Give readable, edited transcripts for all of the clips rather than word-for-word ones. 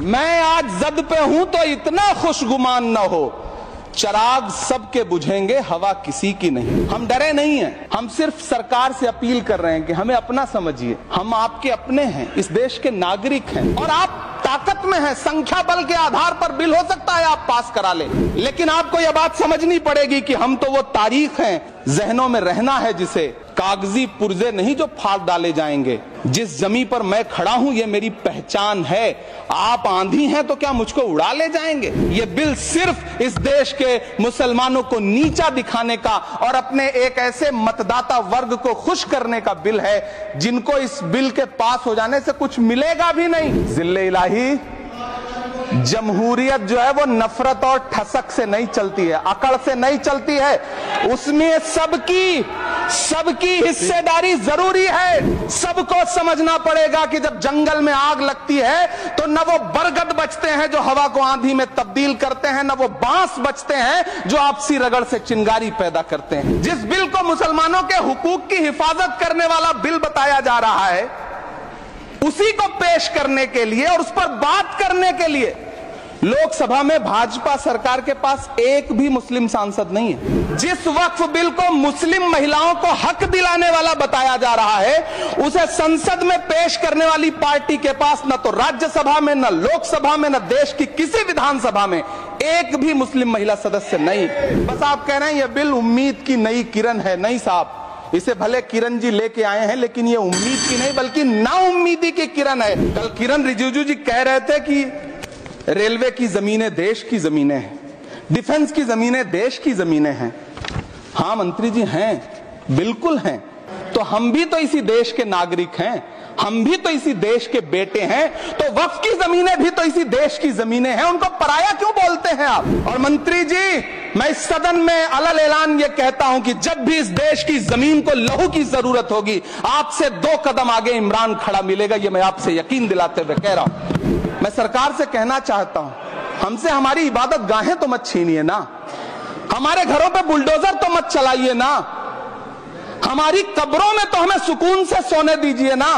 मैं आज जद पे हूं तो इतना खुशगुमान न हो, चराग सबके बुझेंगे हवा किसी की नहीं। हम डरे नहीं हैं, हम सिर्फ सरकार से अपील कर रहे हैं कि हमें अपना समझिए, हम आपके अपने हैं, इस देश के नागरिक हैं और आप ताकत में हैं। संख्या बल के आधार पर बिल हो सकता है आप पास करा ले, लेकिन आपको यह बात समझनी पड़ेगी कि हम तो वो तारीख हैं, जहनों में रहना है जिसे, कागजी पुर्जे नहीं जो फाड़ डाले जाएंगे। जिस जमी पर मैं खड़ा हूं ये मेरी पहचान है। आप आंधी हैं तो क्या मुझको उड़ा ले जाएंगे? ये बिल सिर्फ इस देश के मुसलमानों को नीचा दिखाने का और अपने एक ऐसे मतदाता वर्ग को खुश करने का बिल है जिनको इस बिल के पास हो जाने से कुछ मिलेगा भी नहीं। जिल्ले इलाही, जमहूरियत जो है वो नफरत और ठसक से नहीं चलती है, अकड़ से नहीं चलती है। उसमें सबकी हिस्सेदारी जरूरी है। सबको समझना पड़ेगा कि जब जंगल में आग लगती है तो न वो बरगद बचते हैं जो हवा को आंधी में तब्दील करते हैं, न वो बांस बचते हैं जो आपसी रगड़ से चिंगारी पैदा करते हैं। जिस बिल को मुसलमानों के हुकूक की हिफाजत करने वाला बिल बताया जा रहा है, उसी को पेश करने के लिए और उस पर बात करने के लिए लोकसभा में भाजपा सरकार के पास एक भी मुस्लिम सांसद नहीं है। जिस वक्फ बिल को मुस्लिम महिलाओं को हक दिलाने वाला बताया जा रहा है, उसे संसद में पेश करने वाली पार्टी के पास न तो राज्यसभा में, न लोकसभा में, न देश की किसी विधानसभा में एक भी मुस्लिम महिला सदस्य नहीं। बस आप कह रहे हैं यह बिल उम्मीद की नई किरण है। नहीं साहब, इसे भले किरण जी लेके आए हैं, लेकिन ये उम्मीद की नहीं बल्कि नाउम्मीदी की किरण है। कल किरण रिजिजू जी कह रहे थे कि रेलवे की जमीनें देश की जमीनें हैं, डिफेंस की जमीनें देश की जमीनें हैं। हाँ मंत्री जी हैं, बिल्कुल हैं। तो हम भी तो इसी देश के नागरिक हैं, हम भी तो इसी देश के बेटे हैं, तो वक्फ की जमीनें भी तो इसी देश की जमीनें हैं। उनको पराया क्यों बोलते हैं आप? और मंत्री जी, मैं इस सदन में अलल ऐलान ये कहता हूं कि जब भी इस देश की जमीन को लहू की जरूरत होगी, आपसे 2 कदम आगे इमरान खड़ा मिलेगा। ये मैं आपसे यकीन दिलाते हुए कह रहा हूं। मैं सरकार से कहना चाहता हूं, हमसे हमारी इबादत गाहें तो मत छीनिए ना, हमारे घरों पे बुलडोजर तो मत चलाइए ना, हमारी कब्रों में तो हमें सुकून से सोने दीजिए ना।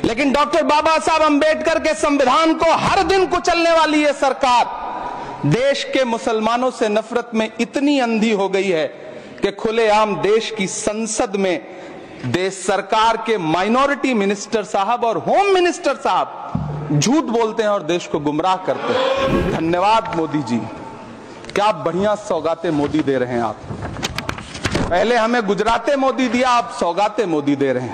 लेकिन डॉक्टर बाबा साहब अंबेडकर के संविधान को हर दिन कुचलने वाली ये सरकार देश के मुसलमानों से नफरत में इतनी अंधी हो गई है कि खुलेआम देश की संसद में देश सरकार के माइनॉरिटी मिनिस्टर साहब और होम मिनिस्टर साहब झूठ बोलते हैं और देश को गुमराह करते हैं। धन्यवाद मोदी जी, क्या बढ़िया सौगातें मोदी दे रहे हैं आप। पहले हमें गुजराते मोदी दिया, आप सौगातें मोदी दे रहे हैं।